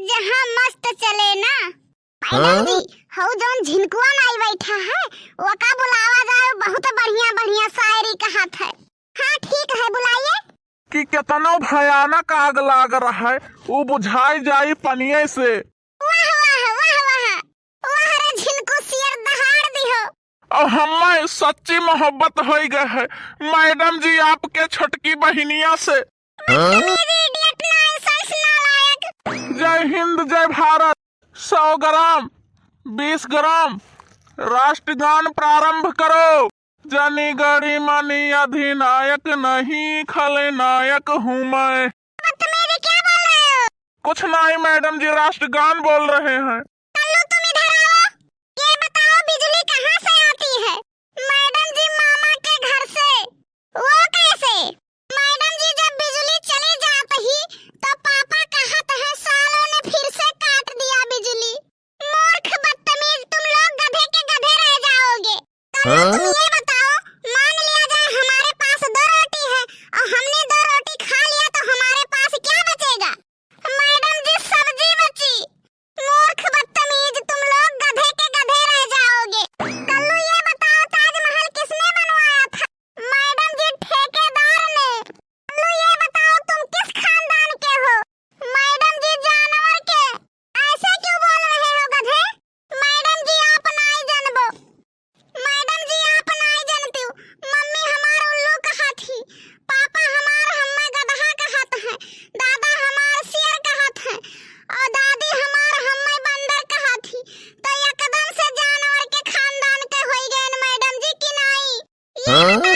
जहाँ मस्त चले ना। मैडम जी हऊ जौन झिनकुआ नाई बैठा है वो का बुलावा जाए, बहुत बढ़िया बढ़िया शायरी कहत है। हाँ ठीक है बुलाइए। कि कितना भयानक आग लाग रहा है, वो बुझाई जाई पनिये से। वाह वाह वाह वाह वाह रे झिनको सियर दहाड़ दिहो। और हमें सच्ची मोहब्बत हो गए है मैडम जी आपके छोटकी बहनिया से। जय हिंद जय भारत। 100 ग्राम 20 ग्राम राष्ट्रगान प्रारंभ करो। जनी गढ़ी मनी अधिनायक नहीं खलनायक हूँ मैं। क्या बोल रहे हो? कुछ नहीं मैडम जी, राष्ट्रगान बोल रहे हैं। कल्लू तुम इधर आओ। ये बताओ बिजली कहाँ से आती है? मैडम जी मामा के घर से। वो कैसे? मैडम जी जब बिजली चली जाती ही तो पापा कहते हैं सालों ने फिर से काट दिया बिजली। मूर्ख बदतमीज, तुम लोग गधे के गधे रह जाओगे। तुम ये बताओ, मान लिया जाए हमारे पास 2 रोटी है और हमने 2 रोटी खा लिया तो हमारे पास क्या बचेगा? मैडम जी सब्जी बची। मूर्ख बदतमीज, तुम लोग गधे के गधे रह जाओगे। कल्लू ये बताओ ताजमहल किसने बनवाया था? मैडम जी ठेकेदार ने। कल्लू ये बताओ तुम किस खानदान के हो? मैडम जी जानवर के। ऐसे क्यों बोल रहे हो गधे? मैडम जी आप नहीं जानबो। मैडम जी आप नहीं जानती हो। मम्मी हमार उल्लू कहत ही, पापा हमार हम्मे गधा कहत है, दादा हमार शेर कहत है और दादी हमार हम्मे बंदर कहत ही। तो एकदम से जानवर के खानदान के होई गए मैडम जी कि नहीं? ये